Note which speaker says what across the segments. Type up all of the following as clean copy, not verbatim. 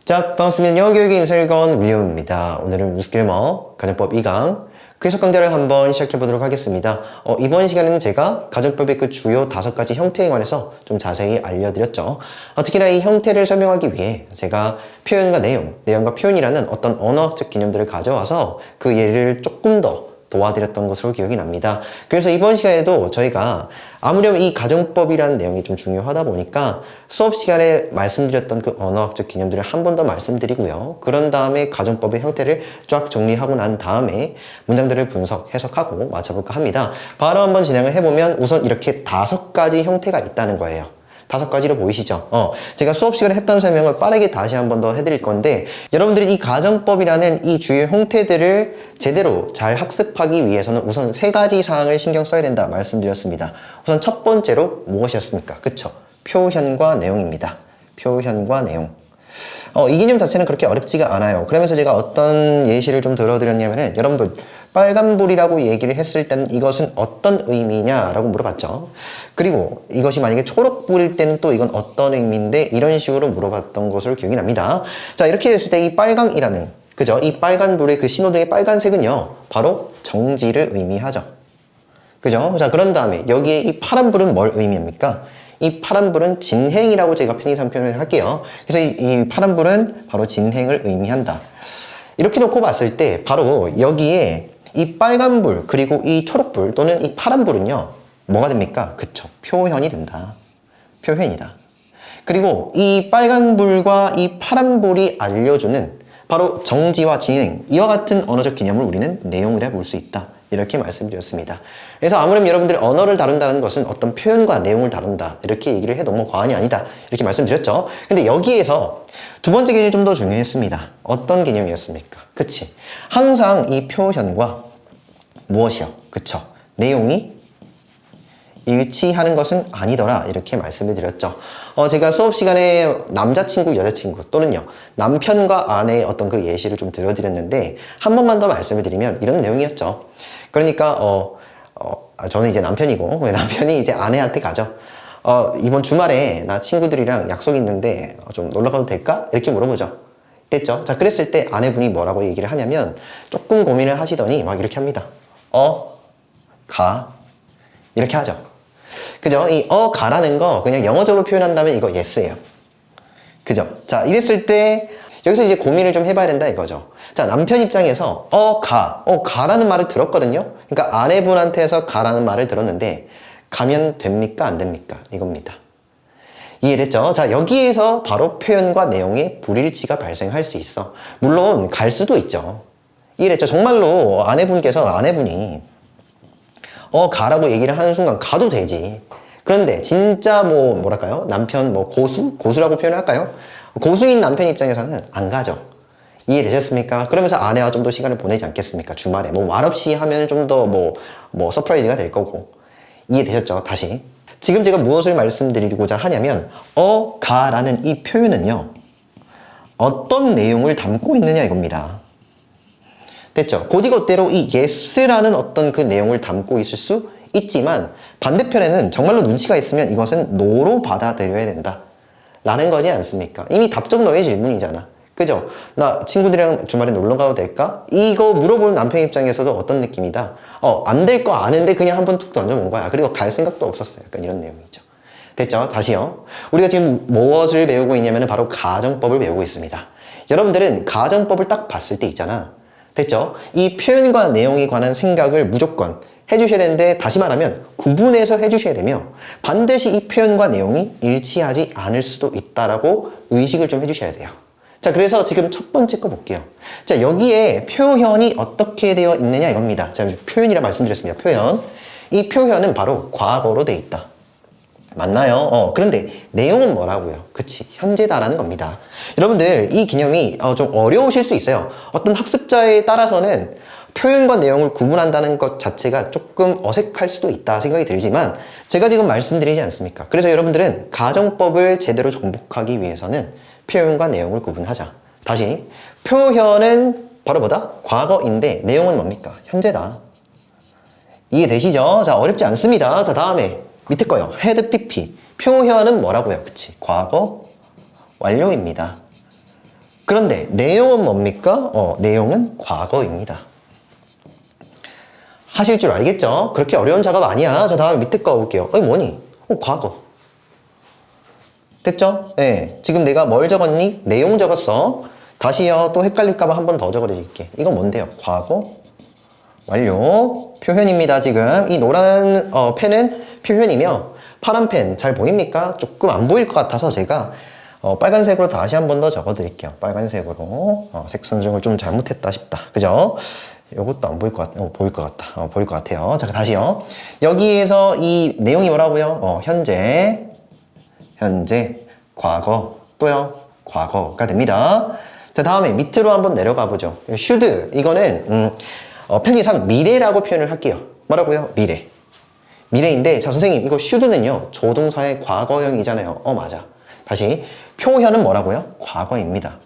Speaker 1: 자, 반갑습니다. 영어교육의 인설건 윌리엄입니다. 오늘은 루스킬머 가정법 2강 그 해석 강좌를 한번 시작해보도록 하겠습니다. 이번 시간에는 제가 가정법의 그 주요 5가지 형태에 관해서 좀 자세히 알려드렸죠. 특히나 이 형태를 설명하기 위해 제가 표현과 내용과 표현이라는 어떤 언어학적 개념들을 가져와서 그 예를 조금 더 도와드렸던 것으로 기억이 납니다. 그래서 이번 시간에도 저희가 아무렴 이 가정법이라는 내용이 좀 중요하다 보니까 수업 시간에 말씀드렸던 그 언어학적 개념들을 한 번 더 말씀드리고요. 그런 다음에 가정법의 형태를 쫙 정리하고 난 다음에 문장들을 분석, 해석하고 맞춰볼까 합니다. 바로 한번 진행을 해보면 우선 이렇게 5가지 형태가 있다는 거예요. 5가지로 보이시죠? 제가 수업 시간에 했던 설명을 빠르게 다시 한 번 더 해드릴 건데 여러분들이 이 가정법이라는 이 주요 형태들을 제대로 잘 학습하기 위해서는 우선 3가지 사항을 신경 써야 된다 말씀드렸습니다. 우선 첫 번째로 무엇이었습니까? 그쵸? 표현과 내용입니다. 표현과 내용. 이 개념 자체는 그렇게 어렵지가 않아요. 그러면서 제가 어떤 예시를 좀 들어드렸냐면은 여러분들 빨간불이라고 얘기를 했을 때는 이것은 어떤 의미냐라고 물어봤죠. 그리고 이것이 만약에 초록불일 때는 또 이건 어떤 의미인데 이런 식으로 물어봤던 것으로 기억이 납니다. 자, 이렇게 됐을 때 이 빨강이라는 그죠? 이 빨간불의 그 신호등의 빨간색은요 바로 정지를 의미하죠. 그죠? 자, 그런 다음에 여기에 이 파란불은 뭘 의미합니까? 이 파란불은 진행이라고 제가 편의상 표현을 할게요. 그래서 이 파란불은 바로 진행을 의미한다. 이렇게 놓고 봤을 때 바로 여기에 이 빨간불 그리고 이 초록불 또는 이 파란불은요 뭐가 됩니까? 그쵸, 표현이 된다. 표현이다. 그리고 이 빨간불과 이 파란불이 알려주는 바로 정지와 진행, 이와 같은 언어적 개념을 우리는 내용이라 볼 수 있다. 이렇게 말씀드렸습니다. 그래서 아무렴 여러분들이 언어를 다룬다는 것은 어떤 표현과 내용을 다룬다. 이렇게 얘기를 해도 뭐 과언이 아니다. 이렇게 말씀드렸죠. 근데 여기에서 두 번째 개념이 좀 더 중요했습니다. 어떤 개념이었습니까? 그치? 항상 이 표현과 무엇이요? 그쵸? 내용이 일치하는 것은 아니더라. 이렇게 말씀을 드렸죠. 제가 수업 시간에 남자친구, 여자친구 또는요 남편과 아내의 어떤 그 예시를 좀 들어드렸는데 한 번만 더 말씀을 드리면 이런 내용이었죠. 그러니까 저는 이제 남편이고 남편이 이제 아내한테 가죠. 이번 주말에 나 친구들이랑 약속이 있는데 좀 놀러 가도 될까? 이렇게 물어보죠. 됐죠? 자, 그랬을 때 아내분이 뭐라고 얘기를 하냐면 조금 고민을 하시더니 막 이렇게 합니다. 가. 이렇게 하죠. 그죠? 이 가라는 거 그냥 영어적으로 표현한다면 이거 yes예요. 그죠? 자, 이랬을 때 여기서 이제 고민을 좀 해봐야 된다 이거죠. 자, 남편 입장에서 가라는 말을 들었거든요. 그러니까 아내분한테서 가라는 말을 들었는데 가면 됩니까? 안 됩니까? 이겁니다. 이해됐죠? 자, 여기에서 바로 표현과 내용의 불일치가 발생할 수 있어. 물론 갈 수도 있죠. 이해됐죠? 정말로 아내분이 가라고 얘기를 하는 순간 가도 되지. 그런데 진짜 뭐랄까요? 남편 고수라고 표현할까요? 고수인 남편 입장에서는 안 가죠. 이해되셨습니까? 그러면서 아내와 좀 더 시간을 보내지 않겠습니까? 주말에 말없이 하면 좀 더 서프라이즈가 될 거고. 이해되셨죠? 다시 지금 제가 무엇을 말씀드리고자 하냐면 가라는 이 표현은요 어떤 내용을 담고 있느냐 이겁니다. 됐죠? 고지것대로 이 yes라는 어떤 그 내용을 담고 있을 수 있지만 반대편에는 정말로 눈치가 있으면 이것은 no로 받아들여야 된다 라는 거지 않습니까? 이미 답정 너의 질문이잖아. 그죠? 나 친구들이랑 주말에 놀러 가도 될까? 이거 물어보는 남편 입장에서도 어떤 느낌이다? 안 될 거 아는데 그냥 한번 툭 던져본 거야. 그리고 갈 생각도 없었어요. 약간 이런 내용이죠. 됐죠? 다시요. 우리가 지금 무엇을 배우고 있냐면 바로 가정법을 배우고 있습니다. 여러분들은 가정법을 딱 봤을 때 있잖아. 됐죠? 이 표현과 내용에 관한 생각을 무조건 해주셔야 되는데 다시 말하면 구분해서 해주셔야 되며 반드시 이 표현과 내용이 일치하지 않을 수도 있다라고 의식을 좀 해주셔야 돼요. 자, 그래서 지금 첫 번째 거 볼게요. 자, 여기에 표현이 어떻게 되어 있느냐 이겁니다. 자, 표현이라 말씀드렸습니다. 표현. 이 표현은 바로 과거로 되어 있다. 맞나요? 그런데 내용은 뭐라고요? 그치, 현재다라는 겁니다. 여러분들 이 개념이 좀 어려우실 수 있어요. 어떤 학습자에 따라서는 표현과 내용을 구분한다는 것 자체가 조금 어색할 수도 있다 생각이 들지만 제가 지금 말씀드리지 않습니까? 그래서 여러분들은 가정법을 제대로 정복하기 위해서는 표현과 내용을 구분하자. 다시, 표현은 바로 뭐다? 과거인데 내용은 뭡니까? 현재다. 이해되시죠? 자, 어렵지 않습니다. 자, 다음에 밑에 거요. had pp. 표현은 뭐라고요? 그치? 과거 완료입니다. 그런데 내용은 뭡니까? 내용은 과거입니다. 하실 줄 알겠죠? 그렇게 어려운 작업 아니야. 자, 다음에 밑에 거 볼게요. 뭐니? 과거. 됐죠? 네. 지금 내가 뭘 적었니? 내용 적었어. 다시요. 또 헷갈릴까봐 한 번 더 적어드릴게. 이건 뭔데요? 과거 완료. 표현입니다. 지금 이 노란 펜은 표현이며 파란 펜 잘 보입니까? 조금 안 보일 것 같아서 제가 빨간색으로 다시 한 번 더 적어드릴게요. 빨간색으로 색 선정을 좀 잘못했다 싶다. 그죠? 이것도 안 보일 것 같, 보일 것 같다. 보일 것 같아요. 자, 다시요. 여기에서 이 내용이 뭐라고요? 현재, 과거, 또요. 과거가 됩니다. 자, 다음에 밑으로 한번 내려가 보죠. should 이거는 편의상 미래라고 표현을 할게요. 뭐라고요? 미래. 미래인데, 자, 선생님, 이거 should는요, 조동사의 과거형이잖아요. 맞아. 다시, 표현은 뭐라고요? 과거입니다.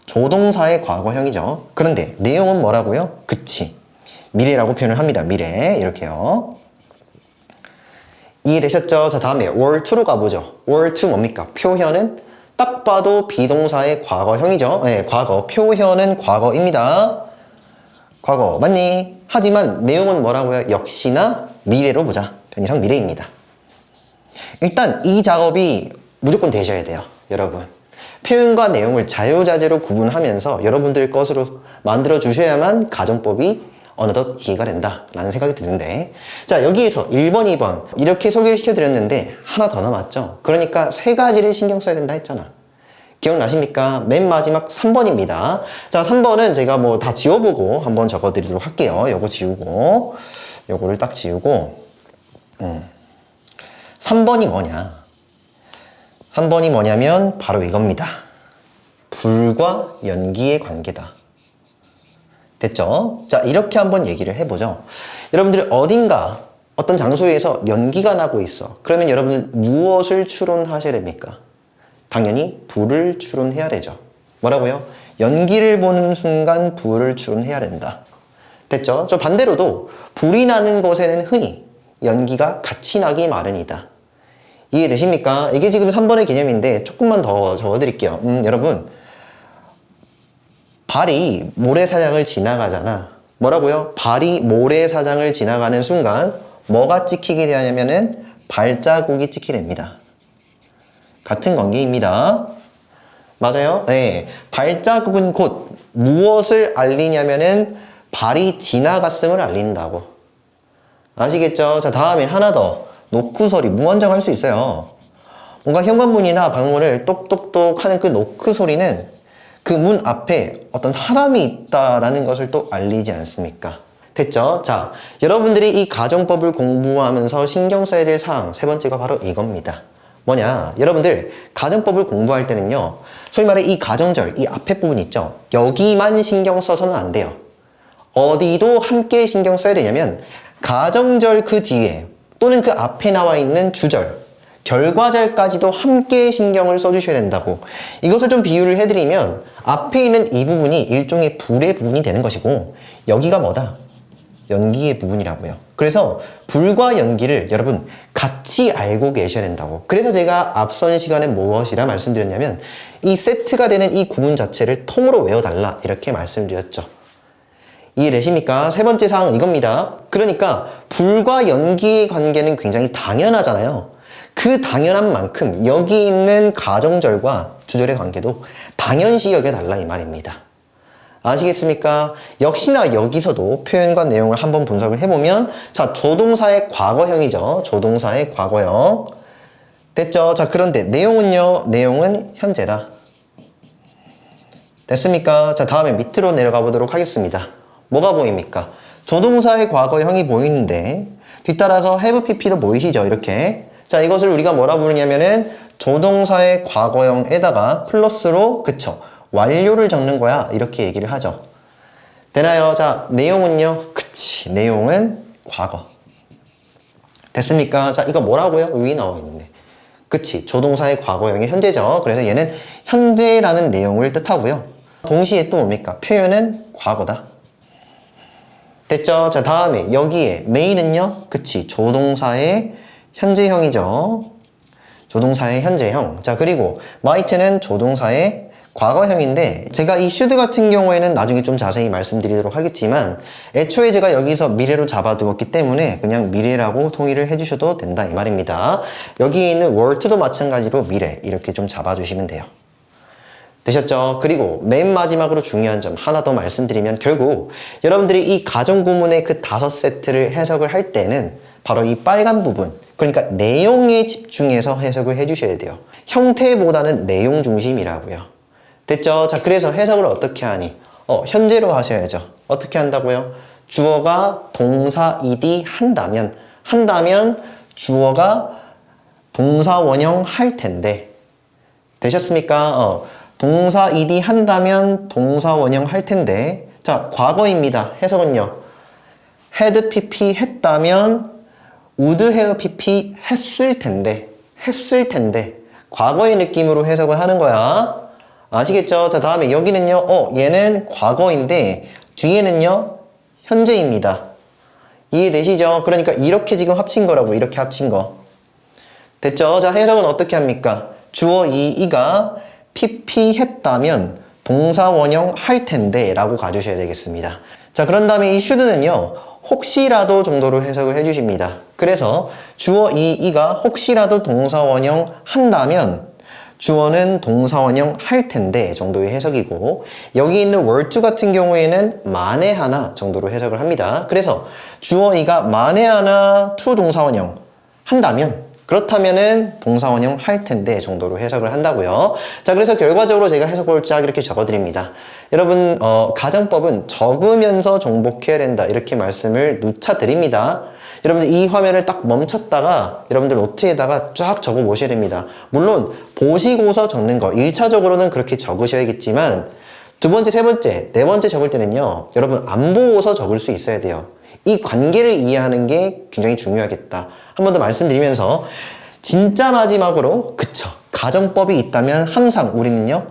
Speaker 1: 조동사의 과거형이죠. 그런데 내용은 뭐라고요? 그치. 미래라고 표현을 합니다. 미래. 이렇게요. 이해되셨죠? 자, 다음에 were to로 가보죠. were to 뭡니까? 표현은 딱 봐도 비동사의 과거형이죠. 네, 과거. 표현은 과거입니다. 과거. 맞니? 하지만 내용은 뭐라고요? 역시나 미래로 보자. 편의상 미래입니다. 일단 이 작업이 무조건 되셔야 돼요. 여러분. 표현과 내용을 자유자재로 구분하면서 여러분들 것으로 만들어 주셔야만 가정법이 어느덧 이해가 된다 라는 생각이 드는데, 자, 여기에서 1번, 2번 이렇게 소개를 시켜드렸는데 하나 더 남았죠. 그러니까 세 가지를 신경 써야 된다 했잖아. 기억나십니까? 맨 마지막 3번입니다. 자, 3번은 제가 뭐 다 지워보고 한번 적어드리도록 할게요. 요거 지우고 요거를 딱 지우고 3번이 뭐냐? 3번이 뭐냐면 바로 이겁니다. 불과 연기의 관계다. 됐죠? 자, 이렇게 한번 얘기를 해보죠. 여러분들 어딘가 어떤 장소에서 연기가 나고 있어. 그러면 여러분들 무엇을 추론하셔야 됩니까? 당연히 불을 추론해야 되죠. 뭐라고요? 연기를 보는 순간 불을 추론해야 된다. 됐죠? 저 반대로도 불이 나는 곳에는 흔히 연기가 같이 나기 마련이다. 이해되십니까? 이게 지금 3번의 개념인데 조금만 더 적어드릴게요. 여러분, 발이 모래사장을 지나가잖아. 뭐라고요? 발이 모래사장을 지나가는 순간 뭐가 찍히게 되냐면은 발자국이 찍히게 됩니다. 같은 관계입니다. 맞아요? 네. 발자국은 곧 무엇을 알리냐면은 발이 지나갔음을 알린다고. 아시겠죠? 자, 다음에 하나 더. 노크 소리, 무한정 할 수 있어요. 뭔가 현관문이나 방문을 똑똑똑 하는 그 노크 소리는 그 문 앞에 어떤 사람이 있다라는 것을 또 알리지 않습니까? 됐죠? 자, 여러분들이 이 가정법을 공부하면서 신경 써야 될 사항 세 번째가 바로 이겁니다. 뭐냐? 여러분들 가정법을 공부할 때는요, 소위 말해 이 가정절, 이 앞에 부분 있죠? 여기만 신경 써서는 안 돼요. 어디도 함께 신경 써야 되냐면 가정절 그 뒤에 또는 그 앞에 나와 있는 주절, 결과절까지도 함께 신경을 써주셔야 된다고. 이것을 좀 비유를 해드리면 앞에 있는 이 부분이 일종의 불의 부분이 되는 것이고 여기가 뭐다? 연기의 부분이라고요. 그래서 불과 연기를 여러분 같이 알고 계셔야 된다고. 그래서 제가 앞선 시간에 무엇이라 말씀드렸냐면 이 세트가 되는 이 구문 자체를 통으로 외워달라 이렇게 말씀드렸죠. 이해되십니까? 세 번째 사항은 이겁니다. 그러니까 불과 연기의 관계는 굉장히 당연하잖아요. 그 당연한 만큼 여기 있는 가정절과 주절의 관계도 당연시 여겨달라 이 말입니다. 아시겠습니까? 역시나 여기서도 표현과 내용을 한번 분석을 해보면 자, 조동사의 과거형이죠. 조동사의 과거형. 됐죠? 자, 그런데 내용은요. 내용은 현재다. 됐습니까? 자, 다음에 밑으로 내려가 보도록 하겠습니다. 뭐가 보입니까? 조동사의 과거형이 보이는데 뒤따라서 have pp도 보이시죠? 이렇게. 자, 이것을 우리가 뭐라 부르냐면은 조동사의 과거형에다가 플러스로 그쵸? 완료를 적는 거야. 이렇게 얘기를 하죠. 되나요? 자, 내용은요? 그치. 내용은 과거. 됐습니까? 자, 이거 뭐라고요? 위에 나와 있는데. 그치. 조동사의 과거형이 현재죠. 그래서 얘는 현재라는 내용을 뜻하고요. 동시에 또 뭡니까? 표현은 과거다. 됐죠? 자, 다음에 여기에 메인은요? 그치. 조동사의 현재형이죠. 조동사의 현재형. 자, 그리고 might는 조동사의 과거형인데 제가 이 should 같은 경우에는 나중에 좀 자세히 말씀드리도록 하겠지만 애초에 제가 여기서 미래로 잡아두었기 때문에 그냥 미래라고 통일을 해주셔도 된다 이 말입니다. 여기 있는 were to도 마찬가지로 미래 이렇게 좀 잡아주시면 돼요. 되셨죠? 그리고 맨 마지막으로 중요한 점 하나 더 말씀드리면 결국 여러분들이 이 가정구문의 그 5세트를 해석을 할 때는 바로 이 빨간 부분 그러니까 내용에 집중해서 해석을 해주셔야 돼요. 형태보다는 내용 중심이라고요. 됐죠? 자, 그래서 해석을 어떻게 하니? 현재로 하셔야죠. 어떻게 한다고요? 주어가 동사 ed 한다면 주어가 동사 원형 할 텐데 되셨습니까? 동사 ed 한다면 동사 원형 할 텐데 자, 과거입니다. 해석은요. had pp 했다면 would have pp 했을 텐데 과거의 느낌으로 해석을 하는 거야. 아시겠죠? 자, 다음에 여기는요. 얘는 과거인데 뒤에는요. 현재입니다. 이해되시죠? 그러니까 이렇게 지금 합친 거라고 이렇게 합친 거. 됐죠? 자, 해석은 어떻게 합니까? 주어 이가 pp 했다면 동사 원형 할 텐데 라고 가주셔야 되겠습니다. 자, 그런 다음에 이 should는요. 혹시라도 정도로 해석을 해주십니다. 그래서 주어 이가 혹시라도 동사 원형 한다면 주어는 동사 원형 할 텐데 정도의 해석이고 여기 있는 were to 같은 경우에는 만에 하나 정도로 해석을 합니다. 그래서 주어 이가 만에 하나 to 동사 원형 한다면 그렇다면은 동사 원형 할 텐데 정도로 해석을 한다고요. 자, 그래서 결과적으로 제가 해석을 쫙 이렇게 적어드립니다. 여러분 가정법은 적으면서 정복해야 된다 이렇게 말씀을 누차 드립니다. 여러분들 이 화면을 딱 멈췄다가 여러분들 노트에다가 쫙 적어 보셔야 됩니다. 물론 보시고서 적는 거 1차적으로는 그렇게 적으셔야겠지만 두 번째, 세 번째, 네 번째 적을 때는요. 여러분 안 보고서 적을 수 있어야 돼요. 이 관계를 이해하는 게 굉장히 중요하겠다. 한 번 더 말씀드리면서 진짜 마지막으로 그쵸. 가정법이 있다면 항상 우리는요.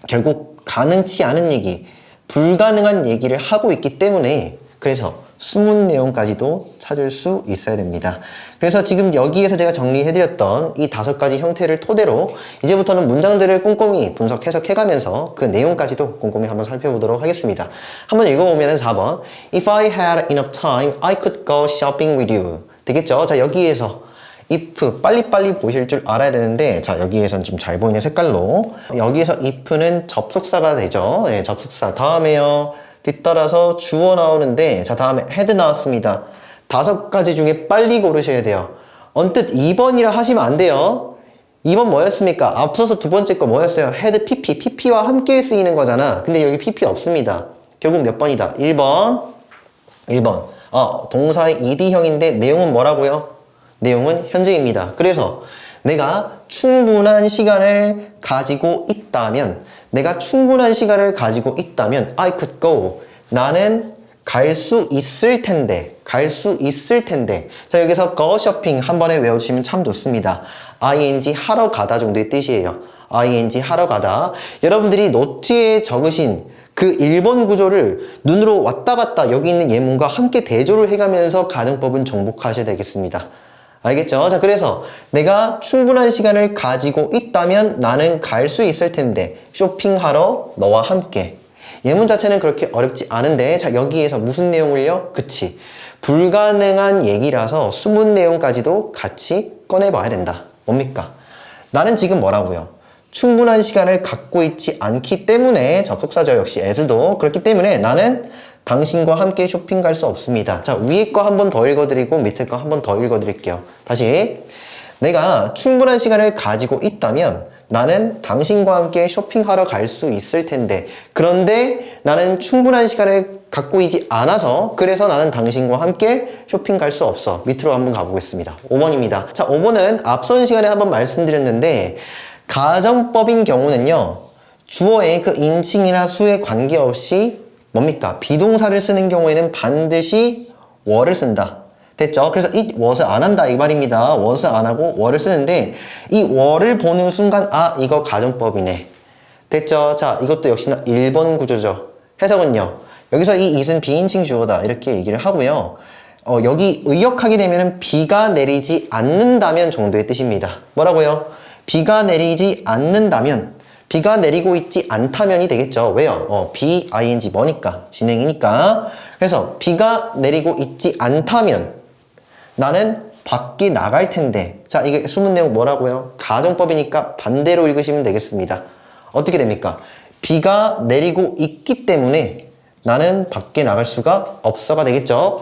Speaker 1: 결국 가능치 않은 얘기, 불가능한 얘기를 하고 있기 때문에 그래서 숨은 내용까지도 찾을 수 있어야 됩니다. 그래서 지금 여기에서 제가 정리해드렸던 이 5가지 형태를 토대로 이제부터는 문장들을 꼼꼼히 분석, 해석해가면서 그 내용까지도 꼼꼼히 한번 살펴보도록 하겠습니다. 한번 읽어보면 4번 If I had enough time, I could go shopping with you. 되겠죠? 자, 여기에서 if 빨리빨리 보실 줄 알아야 되는데 자, 여기에선 좀 잘 보이는 색깔로 여기에서 if는 접속사가 되죠. 네, 접속사. 다음에요. 뒤따라서 주어 나오는데 자, 다음에 had 나왔습니다. 5가지 중에 빨리 고르셔야 돼요. 언뜻 2번이라 하시면 안 돼요. 2번 뭐였습니까? 앞서서 두 번째 거 뭐였어요? had pp, pp와 함께 쓰이는 거잖아. 근데 여기 pp 없습니다. 결국 몇 번이다? 1번. 동사의 ed형인데 내용은 뭐라고요? 내용은 현재입니다. 그래서 내가 충분한 시간을 가지고 있다면 I could go. 나는 갈 수 있을 텐데. 자, 여기서 go shopping 한 번에 외워주시면 참 좋습니다. ing 하러 가다 정도의 뜻이에요. ing 하러 가다. 여러분들이 노트에 적으신 그 1번 구조를 눈으로 왔다 갔다 여기 있는 예문과 함께 대조를 해가면서 가정법은 정복하셔야 되겠습니다. 알겠죠? 자, 그래서 내가 충분한 시간을 가지고 있다면 나는 갈 수 있을 텐데 쇼핑하러 너와 함께. 예문 자체는 그렇게 어렵지 않은데 자, 여기에서 무슨 내용을요? 그치. 불가능한 얘기라서 숨은 내용까지도 같이 꺼내봐야 된다. 뭡니까? 나는 지금 뭐라고요? 충분한 시간을 갖고 있지 않기 때문에 접속사죠. 역시 as도. 그렇기 때문에 나는 당신과 함께 쇼핑 갈 수 없습니다. 자, 위에 거 한 번 더 읽어드리고 밑에 거 한 번 더 읽어드릴게요. 다시. 내가 충분한 시간을 가지고 있다면 나는 당신과 함께 쇼핑하러 갈 수 있을 텐데 그런데 나는 충분한 시간을 갖고 있지 않아서 그래서 나는 당신과 함께 쇼핑 갈 수 없어. 밑으로 한번 가보겠습니다. 5번입니다. 자, 5번은 앞선 시간에 한번 말씀드렸는데 가정법인 경우는요. 주어의 그 인칭이나 수에 관계없이 뭡니까? 비동사를 쓰는 경우에는 반드시 were를 쓴다. 됐죠? 그래서 it was 안 한다 이 말입니다. was 안 하고 were를 쓰는데 이 were를 보는 순간 이거 가정법이네. 됐죠? 자, 이것도 역시나 1번 구조죠. 해석은요. 여기서 이 it은 비인칭 주어다 이렇게 얘기를 하고요. 여기 의역하게 되면은 비가 내리지 않는다면 정도의 뜻입니다. 뭐라고요? 비가 내리지 않는다면 비가 내리고 있지 않다면이 되겠죠. 왜요? be, ing 뭐니까? 진행이니까. 그래서 비가 내리고 있지 않다면 나는 밖에 나갈 텐데. 자, 이게 수문 내용 뭐라고요? 가정법이니까 반대로 읽으시면 되겠습니다. 어떻게 됩니까? 비가 내리고 있기 때문에 나는 밖에 나갈 수가 없어가 되겠죠.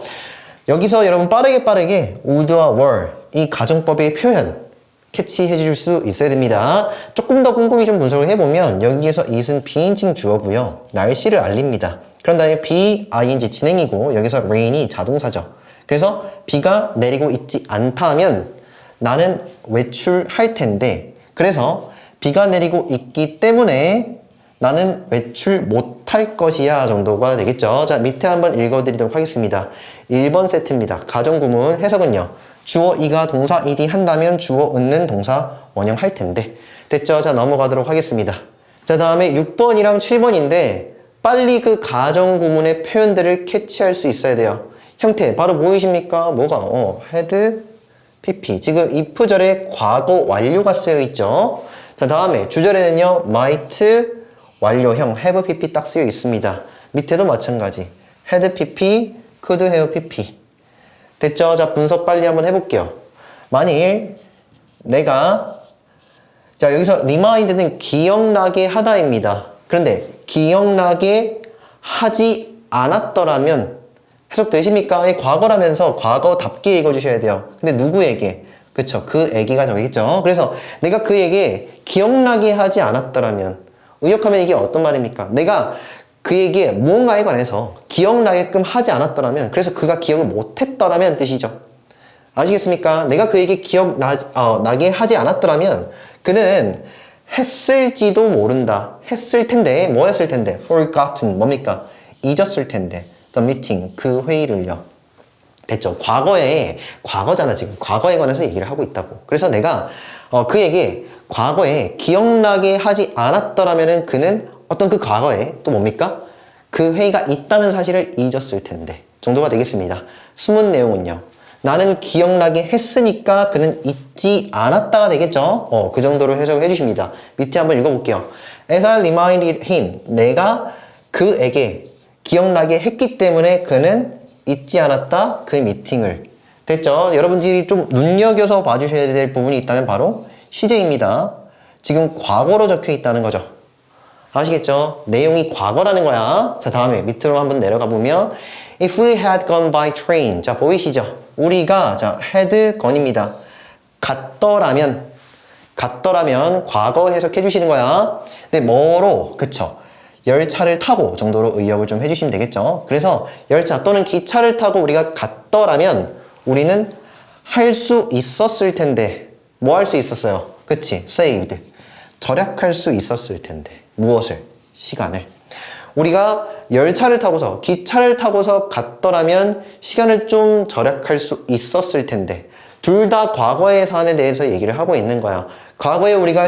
Speaker 1: 여기서 여러분 빠르게 would와 were 이 가정법의 표현 캐치해 줄 수 있어야 됩니다. 조금 더 꼼꼼히 좀 분석을 해보면 여기에서 it은 비인칭 주어고요. 날씨를 알립니다. 그런 다음에 be, ing 진행이고 여기서 rain이 자동사죠. 그래서 비가 내리고 있지 않다면 나는 외출할 텐데 그래서 비가 내리고 있기 때문에 나는 외출 못할 것이야 정도가 되겠죠. 자, 밑에 한번 읽어드리도록 하겠습니다. 1번 세트입니다. 가정구문 해석은요. 주어 이가 동사 ed 한다면 주어 은는 동사 원형 할 텐데. 됐죠? 자, 넘어가도록 하겠습니다. 자, 다음에 6번이랑 7번인데 빨리 그 가정구문의 표현들을 캐치할 수 있어야 돼요. 형태 바로 보이십니까? 뭐가? had, pp. 지금 if절에 과거 완료가 쓰여 있죠. 자, 다음에 주절에는요. might 완료형 have pp 딱 쓰여 있습니다. 밑에도 마찬가지. had pp, could have pp. 됐죠? 자, 분석 빨리 한번 해볼게요. 만일 내가 자, 여기서 remind는 기억나게 하다입니다. 그런데 기억나게 하지 않았더라면 해석되십니까? 과거라면서 과거답게 읽어주셔야 돼요. 근데 누구에게? 그쵸? 그에게가 저기겠죠? 그래서 내가 그에게 기억나게 하지 않았더라면 의역하면 이게 어떤 말입니까? 내가 그에게 무언가에 관해서 기억나게끔 하지 않았더라면 그래서 그가 기억을 못했더라면 뜻이죠. 아시겠습니까? 내가 그에게 기억나게 하지 않았더라면 그는 했을지도 모른다. 했을 텐데 뭐 했을 텐데? forgotten 뭡니까? 잊었을 텐데 the meeting 그 회의를요. 됐죠? 과거잖아 지금. 과거에 관해서 얘기를 하고 있다고. 그래서 내가 그에게 과거에 기억나게 하지 않았더라면은 그는 어떤 그 과거에 또 뭡니까? 그 회의가 있다는 사실을 잊었을 텐데 정도가 되겠습니다. 숨은 내용은요. 나는 기억나게 했으니까 그는 잊지 않았다가 되겠죠? 그 정도로 해석을 해주십니다. 밑에 한번 읽어볼게요. As I reminded him 내가 그에게 기억나게 했기 때문에 그는 잊지 않았다 그 미팅을. 됐죠? 여러분들이 좀 눈여겨서 봐주셔야 될 부분이 있다면 바로 시제입니다. 지금 과거로 적혀 있다는 거죠. 아시겠죠? 내용이 과거라는 거야. 자, 다음에 밑으로 한번 내려가 보면 If we had gone by train. 자, 보이시죠? 우리가 자, had gone입니다. 갔더라면 과거 해석해 주시는 거야. 근데 뭐로? 그쵸? 열차를 타고 정도로 의역을 좀 해주시면 되겠죠. 그래서 열차 또는 기차를 타고 우리가 갔더라면 우리는 할 수 있었을 텐데 뭐 할 수 있었어요? 그치? saved. 절약할 수 있었을 텐데 무엇을? 시간을. 우리가 열차를 타고서 기차를 타고서 갔더라면 시간을 좀 절약할 수 있었을 텐데 둘 다 과거의 사안에 대해서 얘기를 하고 있는 거야. 과거에 우리가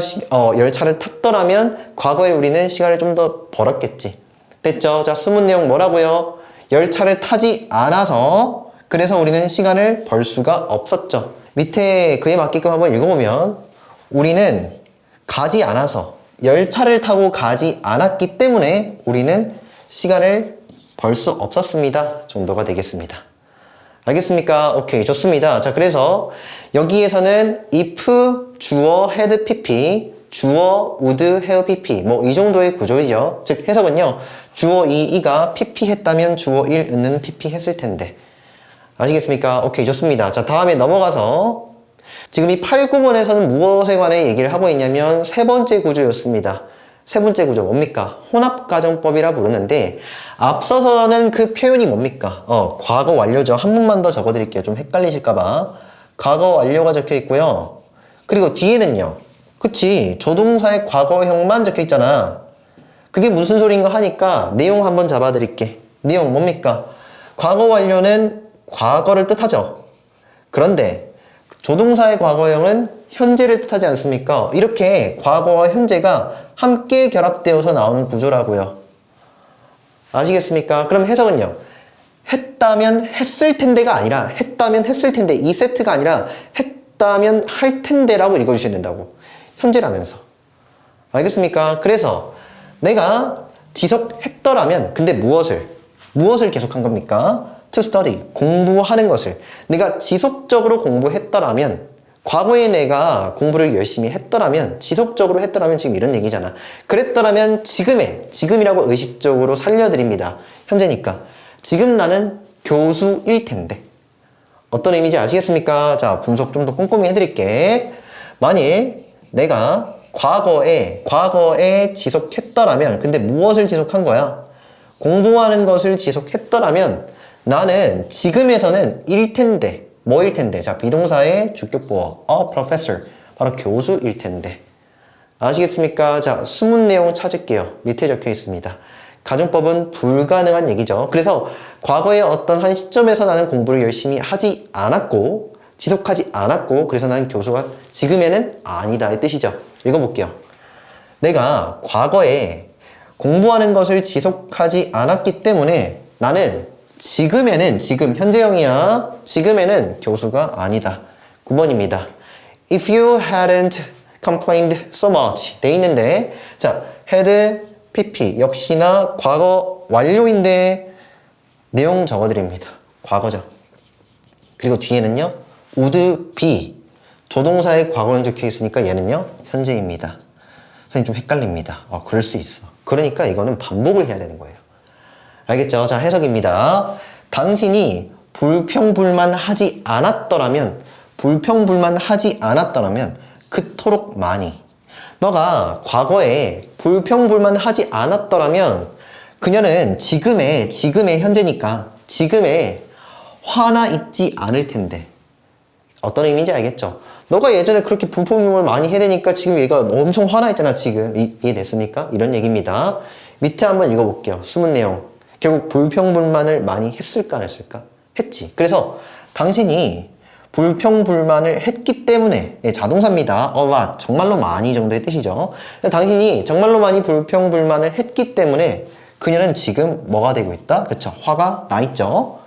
Speaker 1: 열차를 탔더라면 과거에 우리는 시간을 좀 더 벌었겠지. 됐죠? 자, 숨은 내용 뭐라고요? 열차를 타지 않아서 그래서 우리는 시간을 벌 수가 없었죠. 밑에 그에 맞게끔 한번 읽어보면 우리는 가지 않아서 열차를 타고 가지 않았기 때문에 우리는 시간을 벌 수 없었습니다. 정도가 되겠습니다. 알겠습니까? 오케이, 좋습니다. 자, 그래서 여기에서는 if 주어 had pp, 주어 would have pp 뭐 이 정도의 구조이죠. 즉 해석은요. 주어 이가 pp 했다면 주어 은는 pp 했을 텐데. 아시겠습니까? 오케이, 좋습니다. 자, 다음에 넘어가서 지금 이 8, 9번에서는 무엇에 관해 얘기를 하고 있냐면 세 번째 구조였습니다. 세 번째 구조 뭡니까? 혼합가정법이라 부르는데 앞서서는 그 표현이 뭡니까? 과거 완료죠. 한 번만 더 적어드릴게요. 좀 헷갈리실까봐. 과거 완료가 적혀 있고요. 그리고 뒤에는요. 그치? 조동사의 과거형만 적혀 있잖아. 그게 무슨 소린가 하니까 내용 한번 잡아드릴게. 내용 뭡니까? 과거 완료는 과거를 뜻하죠. 그런데 조동사의 과거형은 현재를 뜻하지 않습니까? 이렇게 과거와 현재가 함께 결합되어서 나오는 구조라고요. 아시겠습니까? 그럼 해석은요. 했다면 했을 텐데가 아니라 했다면 했을 텐데 이 세트가 아니라 했다면 할 텐데라고 읽어주셔야 된다고. 현재라면서. 알겠습니까? 그래서 내가 지속했더라면 근데 무엇을 계속한 겁니까? To study, 공부하는 것을 내가 지속적으로 공부했더라면 과거에 내가 공부를 열심히 했더라면 지속적으로 했더라면 지금 이런 얘기잖아. 그랬더라면 지금이라고 의식적으로 살려드립니다. 현재니까 지금 나는 교수일 텐데 어떤 의미인지 아시겠습니까? 자, 분석 좀 더 꼼꼼히 해드릴게. 만일 내가 과거에 지속했더라면 근데 무엇을 지속한 거야? 공부하는 것을 지속했더라면 나는 지금에서는 일 텐데 뭐일 텐데? 자, 비동사의 주격보어 professor 바로 교수일 텐데 아시겠습니까? 자, 숨은 내용 찾을게요. 밑에 적혀 있습니다. 가정법은 불가능한 얘기죠. 그래서 과거의 어떤 한 시점에서 나는 공부를 열심히 하지 않았고 지속하지 않았고 그래서 나는 교수가 지금에는 아니다 이 뜻이죠. 읽어볼게요. 내가 과거에 공부하는 것을 지속하지 않았기 때문에 나는 지금 현재형이야. 지금에는 교수가 아니다. 9번입니다. If you hadn't complained so much 돼 있는데 자, had PP 역시나 과거 완료인데 내용 적어드립니다. 과거죠. 그리고 뒤에는요 would be 조동사의 과거형이 적혀 있으니까 얘는요 현재입니다. 선생님 좀 헷갈립니다. 그럴 수 있어. 그러니까 이거는 반복을 해야 되는 거예요. 알겠죠? 자, 해석입니다. 당신이 불평불만하지 않았더라면 그토록 많이 너가 과거에 불평불만하지 않았더라면 그녀는 지금의 현재니까 지금에 화나 있지 않을 텐데 어떤 의미인지 알겠죠? 너가 예전에 그렇게 불평불만을 많이 해대니까 지금 얘가 엄청 화나 있잖아 지금. 이해됐습니까? 이런 얘기입니다. 밑에 한번 읽어볼게요. 숨은 내용. 결국 불평불만을 많이 했을까 안 했을까? 했지. 그래서 당신이 불평불만을 했기 때문에 자동사입니다. 정말로 많이 정도의 뜻이죠. 당신이 정말로 많이 불평불만을 했기 때문에 그녀는 지금 뭐가 되고 있다? 그쵸? 화가 나 있죠?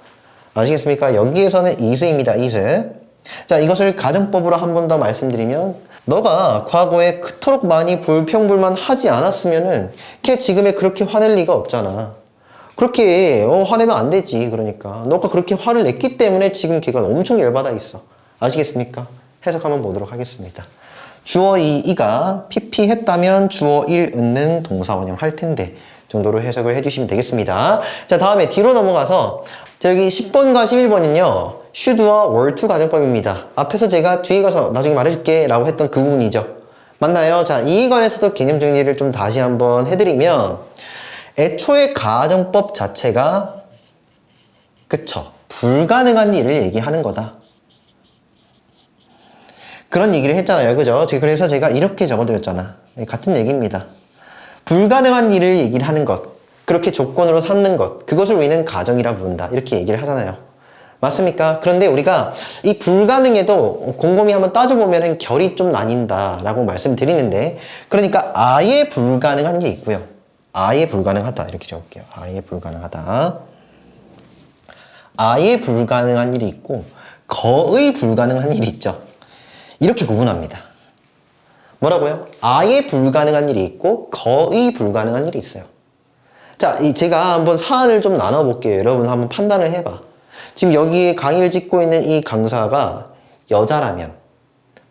Speaker 1: 아시겠습니까? 여기에서는 is입니다. is. 자, 이것을 가정법으로 한 번 더 말씀드리면 너가 과거에 그토록 많이 불평불만하지 않았으면은 걔 지금에 그렇게 화낼 리가 없잖아. 그렇게 화내면 안 되지. 그러니까 너가 그렇게 화를 냈기 때문에 지금 걔가 엄청 열받아 있어. 아시겠습니까? 해석 한번 보도록 하겠습니다. 주어 이가 PP 했다면 주어 1 은는 동사원형 할 텐데 정도로 해석을 해주시면 되겠습니다. 자, 다음에 뒤로 넘어가서 여기 10번과 11번은요 should와 were to 가정법입니다. 앞에서 제가 뒤에 가서 나중에 말해줄게 라고 했던 그 부분이죠. 맞나요? 자, 이에 관해서도 개념 정리를 좀 다시 한번 해드리면 애초에 가정법 자체가 그쵸, 불가능한 일을 얘기하는 거다. 그런 얘기를 했잖아요. 그죠? 그래서 제가 이렇게 적어드렸잖아. 같은 얘기입니다. 불가능한 일을 얘기를 하는 것, 그렇게 조건으로 삼는 것, 그것을 우리는 가정이라 부른다. 이렇게 얘기를 하잖아요. 맞습니까? 그런데 우리가 이 불가능에도 곰곰이 한번 따져보면 결이 좀 나뉜다 라고 말씀드리는데 그러니까 아예 불가능한 일이 있고요. 아예 불가능하다 이렇게 적을게요. 아예 불가능하다. 아예 불가능한 일이 있고 거의 불가능한 일이 있죠. 이렇게 구분합니다. 뭐라고요? 아예 불가능한 일이 있고 거의 불가능한 일이 있어요. 자, 제가 한번 사안을 좀 나눠볼게요. 여러분 한번 판단을 해봐. 지금 여기에 강의를 찍고 있는 이 강사가 여자라면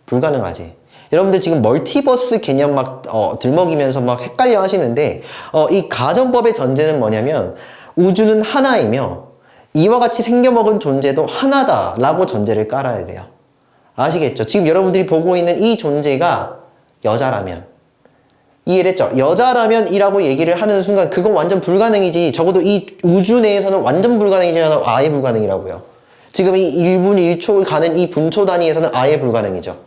Speaker 1: 불가능하지. 여러분들 지금 멀티버스 개념 막 들먹이면서 막 헷갈려 하시는데 이 가정법의 전제는 뭐냐면 우주는 하나이며 이와 같이 생겨먹은 존재도 하나다라고 전제를 깔아야 돼요. 아시겠죠? 지금 여러분들이 보고 있는 이 존재가 여자라면 이해를 했죠? 여자라면 이라고 얘기를 하는 순간 그건 완전 불가능이지. 적어도 이 우주 내에서는 완전 불가능이지 않아 아예 불가능이라고요. 지금 이 1분 1초를 가는 이 분초 단위에서는 아예 불가능이죠.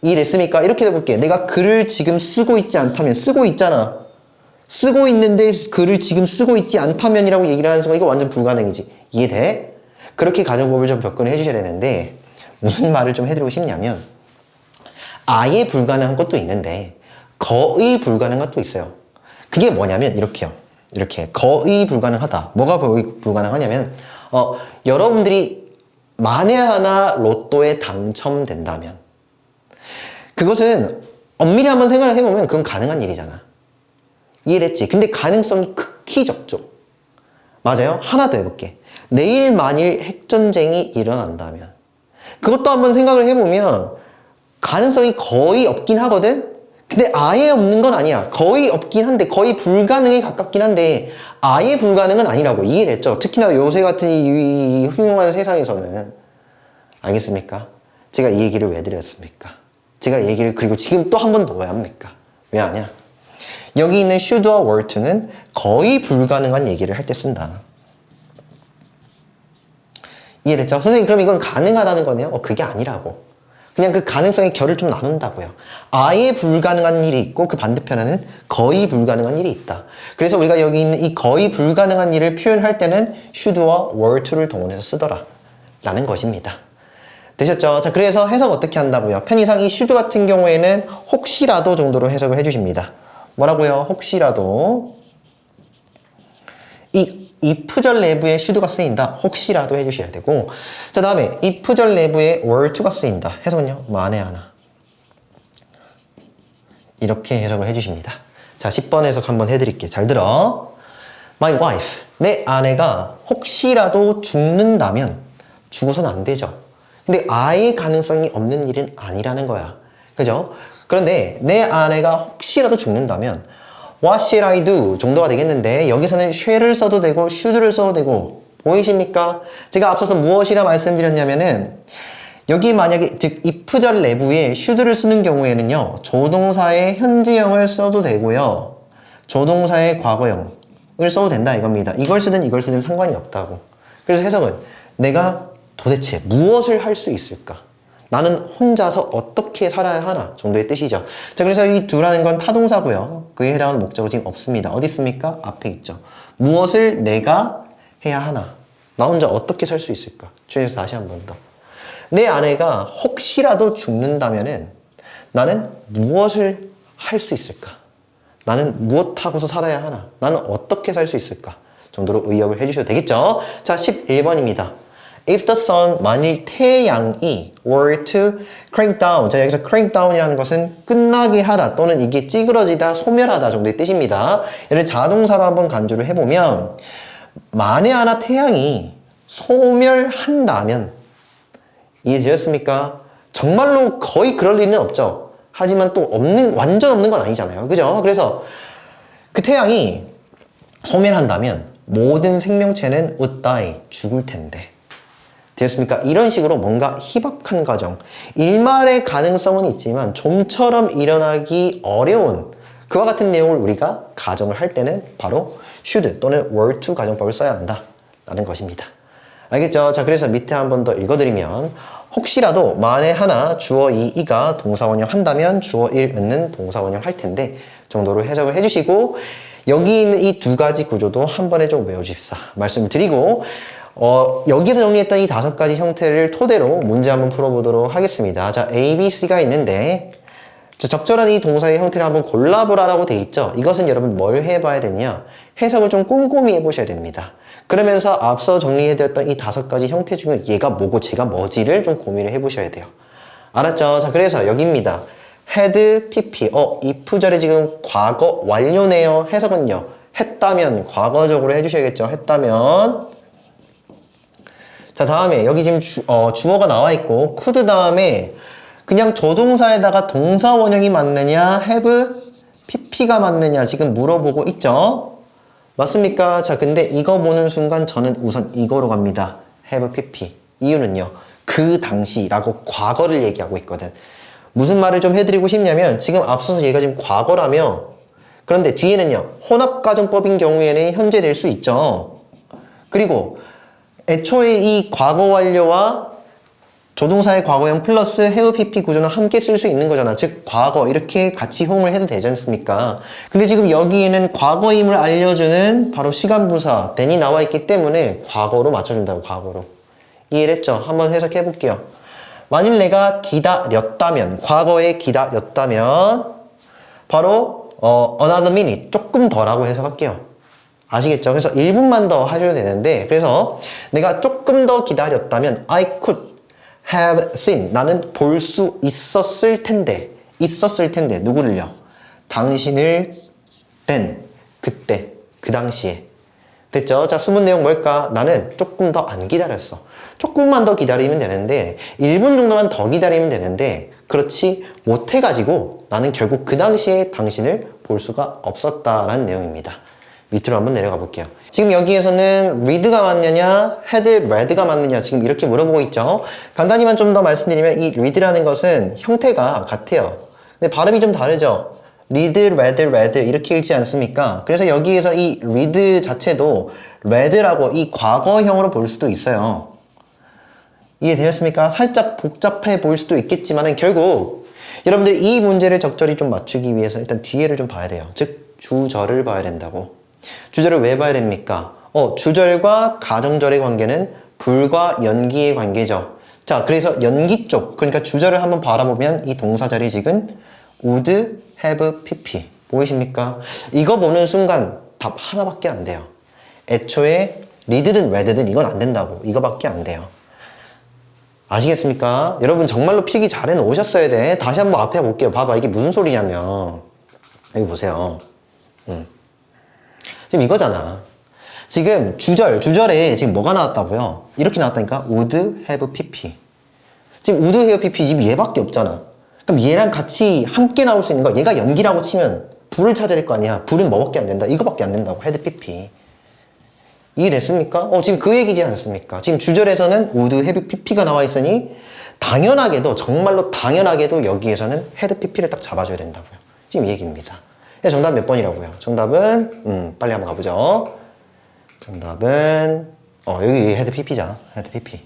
Speaker 1: 이해됐습니까? 이렇게 해볼게. 내가 글을 지금 쓰고 있지 않다면 쓰고 있잖아. 쓰고 있는데 글을 지금 쓰고 있지 않다면이라고 얘기를 하는 순간 이거 완전 불가능이지. 이해돼? 그렇게 가정법을 좀 접근을 해주셔야 되는데 무슨 말을 좀 해드리고 싶냐면 아예 불가능한 것도 있는데 거의 불가능한 것도 있어요. 그게 뭐냐면 이렇게요. 이렇게 거의 불가능하다. 뭐가 거의 불가능하냐면 여러분들이 만에 하나 로또에 당첨된다면 그것은 엄밀히 한번 생각을 해보면 그건 가능한 일이잖아. 이해됐지? 근데 가능성이 극히 적죠. 맞아요? 하나 더 해볼게. 내일 만일 핵전쟁이 일어난다면 그것도 한번 생각을 해보면 가능성이 거의 없긴 하거든? 근데 아예 없는 건 아니야. 거의 없긴 한데 거의 불가능에 가깝긴 한데 아예 불가능은 아니라고. 이해됐죠? 특히나 요새 같은 이 흉흉한 세상에서는. 알겠습니까? 제가 이 얘기를 왜 드렸습니까? 제가 이 얘기를 그리고 지금 또 한 번 더 왜 합니까? 왜 하냐? 여기 있는 should와 were to는 거의 불가능한 얘기를 할 때 쓴다. 이해됐죠? 선생님 그럼 이건 가능하다는 거네요? 그게 아니라고. 그냥 그 가능성의 결을 좀 나눈다고요. 아예 불가능한 일이 있고 그 반대편에는 거의 불가능한 일이 있다. 그래서 우리가 여기 있는 이 거의 불가능한 일을 표현할 때는 should와 were to를 동원해서 쓰더라 라는 것입니다. 되셨죠? 자, 그래서 해석 어떻게 한다고요? 편의상 이 should 같은 경우에는 혹시라도 정도로 해석을 해주십니다. 뭐라고요? 혹시라도 이 if절 내부에 should가 쓰인다. 혹시라도 해주셔야 되고, 자 다음에 if절 내부에 were to가 쓰인다. 해석은요? 만에 하나. 이렇게 해석을 해주십니다. 자 10번 해석 한번 해드릴게요. 잘 들어. My wife, 내 아내가 혹시라도 죽는다면 죽어서는 안 되죠. 근데 아예 가능성이 없는 일은 아니라는 거야. 그죠? 그런데 내 아내가 혹시라도 죽는다면 What should I do? 정도가 되겠는데 여기서는 shall을 써도 되고 should를 써도 되고 보이십니까? 제가 앞서서 무엇이라 말씀드렸냐면은 여기 만약에 즉 if절 내부에 should를 쓰는 경우에는요 조동사의 현재형을 써도 되고요 조동사의 과거형을 써도 된다 이겁니다. 이걸 쓰든 상관이 없다고. 그래서 해석은 내가 도대체 무엇을 할 수 있을까? 나는 혼자서 어떻게 살아야 하나 정도의 뜻이죠. 자, 그래서 이 do라는 건 타동사고요. 그에 해당하는 목적어 지금 없습니다. 어디 있습니까? 앞에 있죠. 무엇을 내가 해야 하나? 나 혼자 어떻게 살 수 있을까? 주의해서 다시 한 번 더. 내 아내가 혹시라도 죽는다면은 나는 무엇을 할 수 있을까? 나는 무엇하고서 살아야 하나? 나는 어떻게 살 수 있을까? 정도로 의역을 해주셔도 되겠죠? 자, 11번입니다. If the sun, 만일 태양이 were to crank down. 자, 여기서 crank down이라는 것은 끝나게 하다 또는 이게 찌그러지다, 소멸하다 정도의 뜻입니다. 얘를 자동사로 한번 간주를 해보면 만에 하나 태양이 소멸한다면 이해되셨습니까? 정말로 거의 그럴 리는 없죠. 하지만 또 완전 없는 건 아니잖아요. 그죠? 그래서 그 태양이 소멸한다면 모든 생명체는 would die, 죽을 텐데. 되었습니까? 이런 식으로 뭔가 희박한 가정, 일말의 가능성은 있지만 좀처럼 일어나기 어려운 그와 같은 내용을 우리가 가정을 할 때는 바로 should 또는 were to 가정법을 써야 한다 라는 것입니다. 알겠죠? 자, 그래서 밑에 한 번 더 읽어드리면 혹시라도 만에 하나 주어 이가 동사원형 한다면 주어 을은 동사원형 할 텐데 정도로 해석을 해주시고 여기 있는 이 두 가지 구조도 한 번에 좀 외워주십사 말씀을 드리고 여기서 정리했던 이 5가지 형태를 토대로 문제 한번 풀어보도록 하겠습니다. 자, A, B, C가 있는데 적절한 이 동사의 형태를 한번 골라보라라고 돼 있죠. 이것은 여러분 뭘 해봐야 되냐? 해석을 좀 꼼꼼히 해보셔야 됩니다. 그러면서 앞서 정리해드렸던 이 5가지 형태 중에 얘가 뭐고 쟤가 뭐지를 좀 고민을 해보셔야 돼요. 알았죠? 자, 그래서 여기입니다. had, pp. if절이 지금 과거 완료네요. 해석은요. 했다면 과거적으로 해주셔야겠죠. 했다면 자, 다음에 여기 지금 주어가 나와 있고 could 다음에 그냥 조동사에다가 동사 원형이 맞느냐 have, pp가 맞느냐 지금 물어보고 있죠. 맞습니까? 자, 근데 이거 보는 순간 저는 우선 이거로 갑니다. have, pp. 이유는요. 그 당시라고 과거를 얘기하고 있거든. 무슨 말을 좀 해드리고 싶냐면 지금 앞서서 얘가 지금 과거라며 그런데 뒤에는요. 혼합가정법인 경우에는 현재 될 수 있죠. 그리고 애초에 이 과거 완료와 조동사의 과거형 플러스 have, pp 구조는 함께 쓸 수 있는 거잖아. 즉 과거 이렇게 같이 호응을 해도 되지 않습니까? 근데 지금 여기에는 과거임을 알려주는 바로 시간부사 then이 나와 있기 때문에 과거로 맞춰준다고. 과거로. 이해했죠? 한번 해석해 볼게요. 만일 내가 기다렸다면 과거에 기다렸다면 바로 another minute 조금 더라고 해석할게요. 아시겠죠? 그래서 1분만 더 하셔도 되는데 그래서 내가 조금 더 기다렸다면 I could have seen 나는 볼 수 있었을 텐데 있었을 텐데 누구를요? 당신을 땐 그때 그 당시에 됐죠? 자, 수문 내용 뭘까? 나는 조금 더 안 기다렸어. 조금만 더 기다리면 되는데 1분 정도만 더 기다리면 되는데 그렇지 못해가지고 나는 결국 그 당시에 당신을 볼 수가 없었다라는 내용입니다. 밑으로 한번 내려가 볼게요. 지금 여기에서는 read가 맞느냐, had read가 맞느냐 지금 이렇게 물어보고 있죠. 간단히만 좀 더 말씀드리면 이 read라는 것은 형태가 같아요. 근데 발음이 좀 다르죠. read, read 이렇게 읽지 않습니까? 그래서 여기에서 이 read 자체도 read라고 이 과거형으로 볼 수도 있어요. 이해되셨습니까? 살짝 복잡해 보일 수도 있겠지만은 결국 여러분들 이 문제를 적절히 좀 맞추기 위해서 일단 뒤에를 좀 봐야 돼요. 즉 주절을 봐야 된다고. 주절을 왜 봐야 됩니까? 주절과 가정절의 관계는 불과 연기의 관계죠. 자, 그래서 연기 쪽, 그러니까 주절을 한번 바라보면 이 동사 자리직은 would, have, pp. 보이십니까? 이거 보는 순간 답 하나밖에 안 돼요. 애초에 read든 read든 이건 안 된다고. 이거밖에 안 돼요. 아시겠습니까? 여러분 정말로 필기 잘 해놓으셨어야 돼. 다시 한번 앞에 볼게요. 봐봐. 이게 무슨 소리냐면 여기 보세요. 지금 이거잖아. 지금 주절에 지금 뭐가 나왔다고요? 이렇게 나왔다니까? would, have, pp. 지금 would, have, pp 지금 얘밖에 없잖아. 그럼 얘랑 같이 함께 나올 수 있는 거 얘가 연기라고 치면 불을 찾아야 될 거 아니야. 불은 뭐밖에 안 된다. 이거밖에 안 된다고. had, pp. 이해됐습니까? 지금 그 얘기지 않습니까? 지금 주절에서는 would, have, pp가 나와 있으니 당연하게도 정말로 당연하게도 여기에서는 had, pp를 딱 잡아줘야 된다고요. 지금 이 얘기입니다. 정답 몇 번이라고요? 정답은 빨리 한번 가보죠. 정답은 여기 had, pp자. had, pp.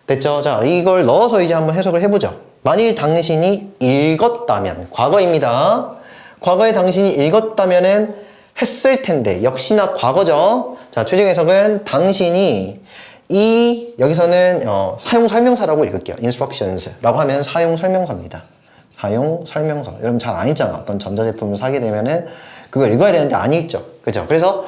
Speaker 1: 됐죠? 자, 이걸 넣어서 이제 한번 해석을 해보죠. 만일 당신이 읽었다면 과거입니다. 과거에 당신이 읽었다면은 했을 텐데 역시나 과거죠. 자, 최종 해석은 당신이 여기서는 사용 설명사라고 읽을게요. instructions라고 하면 사용 설명서입니다. 사용 설명서. 여러분 잘 안 읽잖아. 어떤 전자제품을 사게 되면은 그걸 읽어야 되는데 안 읽죠. 그죠? 그래서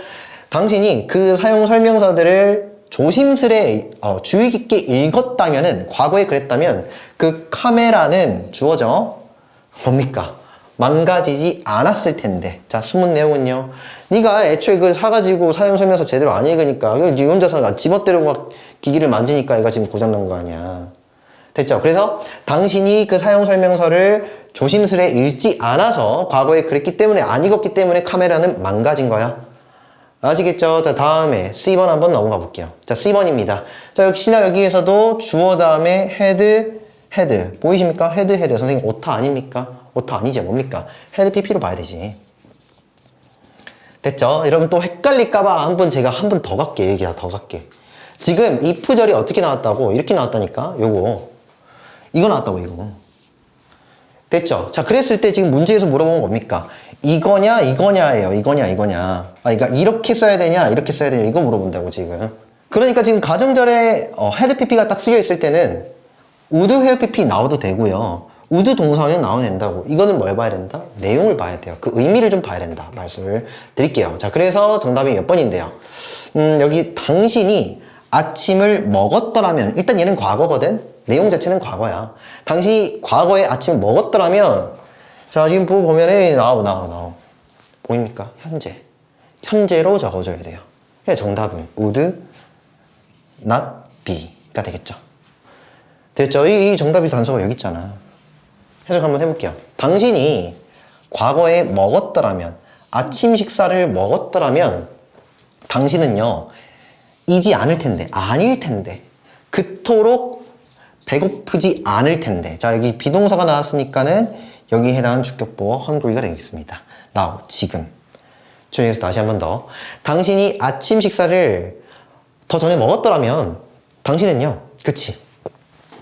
Speaker 1: 당신이 그 사용 설명서들을 조심스레 주의 깊게 읽었다면은 과거에 그랬다면 그 카메라는 주어져 뭡니까? 망가지지 않았을 텐데. 자, 숨은 내용은요. 네가 애초에 그걸 사가지고 사용 설명서 제대로 안 읽으니까 네 혼자서 집어대로 막 기기를 만지니까 얘가 지금 고장난 거 아니야. 됐죠? 그래서 당신이 그 사용 설명서를 조심스레 읽지 않아서 과거에 그랬기 때문에 안 읽었기 때문에 카메라는 망가진 거야. 아시겠죠? 자, 다음에 C번 한번 넘어가 볼게요. 자, C번입니다. 자, 역시나 여기에서도 주어 다음에 had 보이십니까? had 선생님 오타 아닙니까? 오타 아니죠. 뭡니까? had pp로 봐야 되지. 됐죠? 여러분 또 헷갈릴까봐 한번 제가 한 번 더 갈게. 얘기야 더 갈게. 지금 if절이 어떻게 나왔다고? 이렇게 나왔다니까? 이거 나왔다고 이거. 됐죠? 자, 그랬을 때 지금 문제에서 물어보는 겁니까? 이거냐예요. 이거냐. 그러니까 이렇게 써야 되냐, 이렇게 써야 되냐, 이거 물어본다고 지금. 그러니까 지금 가정절에 had pp가 딱 쓰여 있을 때는 would have pp 나와도 되고요. would 동사원형 나와도 된다고. 이거는 뭘 봐야 된다? 내용을 봐야 돼요. 그 의미를 좀 봐야 된다. 말씀을 드릴게요. 자, 그래서 정답이 몇 번인데요. 여기 당신이 아침을 먹었더라면, 일단 얘는 과거거든? 내용 자체는 과거야. 당신이 과거에 아침을 먹었더라면, 자, 지금 보면은 나와. 보입니까? 현재로 적어줘야 돼요. 정답은 would not be가 되겠죠. 됐죠? 이 정답이 단서가 여기 있잖아. 해석 한번 해볼게요. 당신이 과거에 먹었더라면, 아침 식사를 먹었더라면 당신은요 이지 않을 텐데, 아닐 텐데, 그토록 배고프지 않을 텐데. 자, 여기 비동사가 나왔으니까는 여기에 해당하는 주격보어 hungry가 되겠습니다. now, 지금. 조용해서 다시 한 번 더. 당신이 아침 식사를 더 전에 먹었더라면 당신은요, 그치,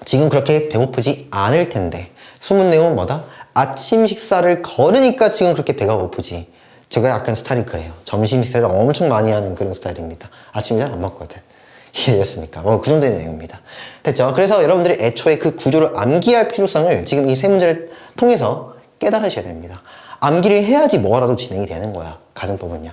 Speaker 1: 지금 그렇게 배고프지 않을 텐데. 숨은 내용은 뭐다? 아침 식사를 거르니까 지금 그렇게 배가 고프지. 제가 약간 스타일이 그래요. 점심 식사를 엄청 많이 하는 그런 스타일입니다. 아침에 잘 안 먹거든. 이해되셨습니까? 그 정도의 내용입니다. 됐죠? 그래서 여러분들이 애초에 그 구조를 암기할 필요성을 지금 이 세 문제를 통해서 깨달으셔야 됩니다. 암기를 해야지 뭐라도 진행이 되는 거야. 가정법은요.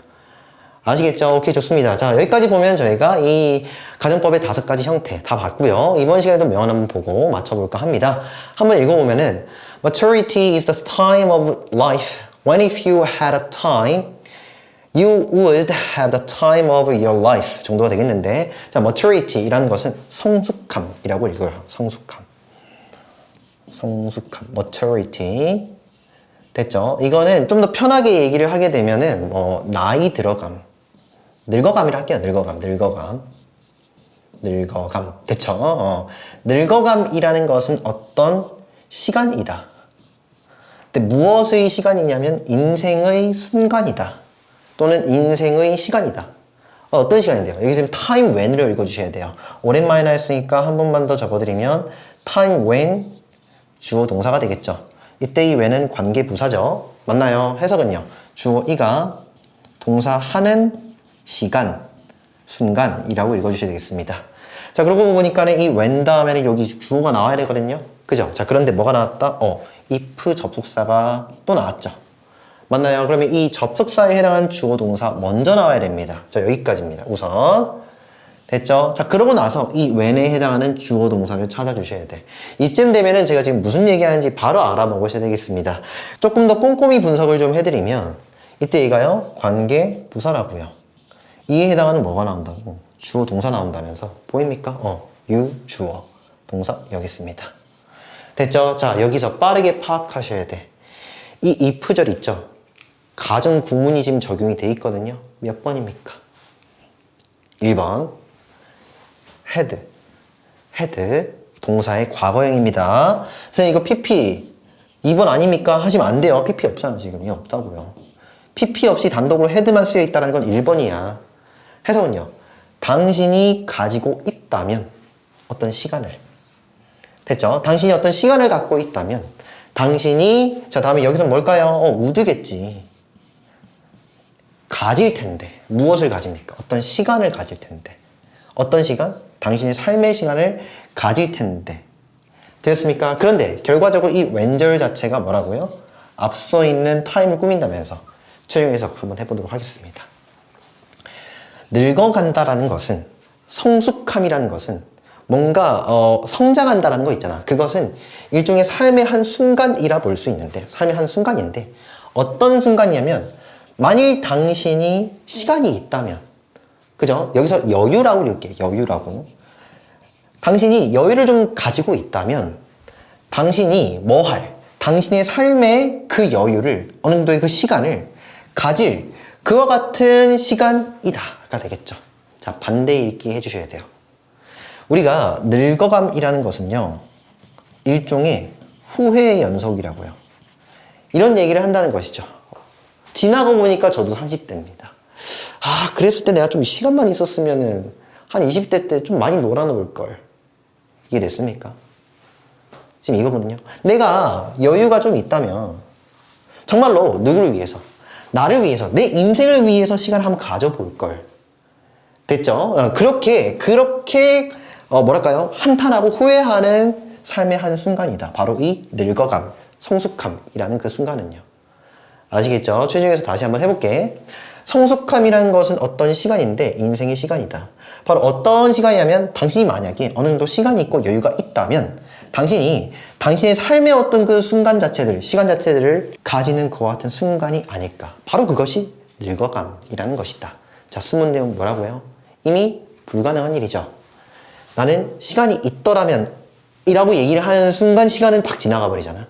Speaker 1: 아시겠죠? 오케이, 좋습니다. 자, 여기까지 보면 저희가 이 가정법의 5가지 형태 다 봤고요. 이번 시간에도 명언 한번 보고 맞춰볼까 합니다. 한번 읽어보면은 Maturity is the time of life when if you had a time, you would have the time of your life 정도가 되겠는데, 자, maturity이라는 것은 성숙함이라고 읽어요. 성숙함. maturity. 됐죠? 이거는 좀 더 편하게 얘기를 하게 되면은 나이 들어감. 늙어감이라 할게요. 늙어감. 됐죠? 늙어감이라는 것은 어떤 시간이다. 근데 무엇의 시간이냐면 인생의 순간이다. 또는 인생의 시간이다. 어떤 시간인데요? 여기 지금 time when을 읽어주셔야 돼요. 오랜만에 했으니까 한 번만 더 적어드리면 time when 주어 동사가 되겠죠. 이때 이 when은 관계 부사죠. 맞나요? 해석은요. 주어 이가 동사 하는 시간, 순간이라고 읽어주셔야 되겠습니다. 자, 그러고 보니까 이 when 다음에는 여기 주어가 나와야 되거든요. 그죠? 자, 그런데 뭐가 나왔다? if 접속사가 또 나왔죠. 맞나요? 그러면 이 접속사에 해당하는 주어 동사 먼저 나와야 됩니다. 자, 여기까지입니다. 우선. 됐죠? 자, 그러고 나서 이 when에 해당하는 주어 동사를 찾아주셔야 돼. 이쯤 되면은 제가 지금 무슨 얘기하는지 바로 알아먹으셔야 되겠습니다. 조금 더 꼼꼼히 분석을 좀 해드리면 이때 이가요, 관계 부사라고요. 이에 해당하는 뭐가 나온다고? 주어 동사 나온다면서. 보입니까? you, 주어, 동사 여기 있습니다. 됐죠? 자, 여기서 빠르게 파악하셔야 돼. 이 if절 있죠? 가정 구문이 지금 적용이 돼 있거든요. 몇 번입니까? 1번. had. 동사의 과거형입니다. 선생님 이거 PP 2번 아닙니까? 하시면 안 돼요. PP 없잖아 지금. 이게 없다고요. PP 없이 단독으로 had만 쓰여 있다는 건 1번이야. 해석은요. 당신이 가지고 있다면 어떤 시간을. 됐죠? 당신이 어떤 시간을 갖고 있다면 당신이, 자, 다음에 여기서 뭘까요? would겠지. 가질 텐데. 무엇을 가집니까? 어떤 시간을 가질 텐데. 어떤 시간? 당신의 삶의 시간을 가질 텐데. 되었습니까? 그런데 결과적으로 이 when절 자체가 뭐라고요? 앞서 있는 time을 꾸민다면서 최종 해석 한번 해보도록 하겠습니다. 늙어간다라는 것은, 성숙함이라는 것은 뭔가 성장한다라는 거 있잖아. 그것은 일종의 삶의 한 순간이라 볼 수 있는데, 삶의 한 순간인데 어떤 순간이냐면 만일 당신이 시간이 있다면, 그죠? 여기서 여유라고 읽을게요. 여유라고. 당신이 여유를 좀 가지고 있다면 당신이 당신의 삶의 그 여유를, 어느 정도의 그 시간을 가질 그와 같은 시간이다가 되겠죠. 자, 반대 읽기 해주셔야 돼요. 우리가 늙어감이라는 것은요, 일종의 후회의 연속이라고요. 이런 얘기를 한다는 것이죠. 지나고 보니까 저도 30대입니다. 그랬을 때 내가 좀 시간만 있었으면은 한 20대 때 좀 많이 놀아놓을 걸. 이게 됐습니까? 지금 이거거든요. 내가 여유가 좀 있다면 정말로 누구를 위해서, 나를 위해서, 내 인생을 위해서 시간을 한번 가져볼 걸. 됐죠? 그렇게 뭐랄까요? 한탄하고 후회하는 삶의 한 순간이다. 바로 이 늙어감, 성숙함이라는 그 순간은요. 아시겠죠? 최종에서 다시 한번 해볼게. 성숙함이라는 것은 어떤 시간인데 인생의 시간이다. 바로 어떤 시간이냐면 당신이 만약에 어느 정도 시간이 있고 여유가 있다면 당신이 당신의 삶의 어떤 그 순간 자체들, 시간 자체들을 가지는 그와 같은 순간이 아닐까. 바로 그것이 늙어감이라는 것이다. 자, 숨은 내용 뭐라고요? 이미 불가능한 일이죠. 나는 시간이 있더라면 이라고 얘기를 하는 순간 시간은 팍 지나가 버리잖아.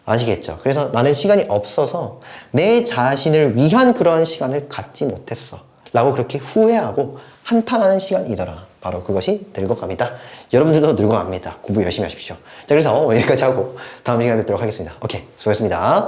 Speaker 1: 아시겠죠? 그래서 나는 시간이 없어서 내 자신을 위한 그러한 시간을 갖지 못했어 라고 그렇게 후회하고 한탄하는 시간이더라. 바로 그것이 늙어감이다. 여러분들도 늙어갑니다. 공부 열심히 하십시오. 자, 그래서 여기까지 하고 다음 시간에 뵙도록 하겠습니다. 오케이, 수고했습니다.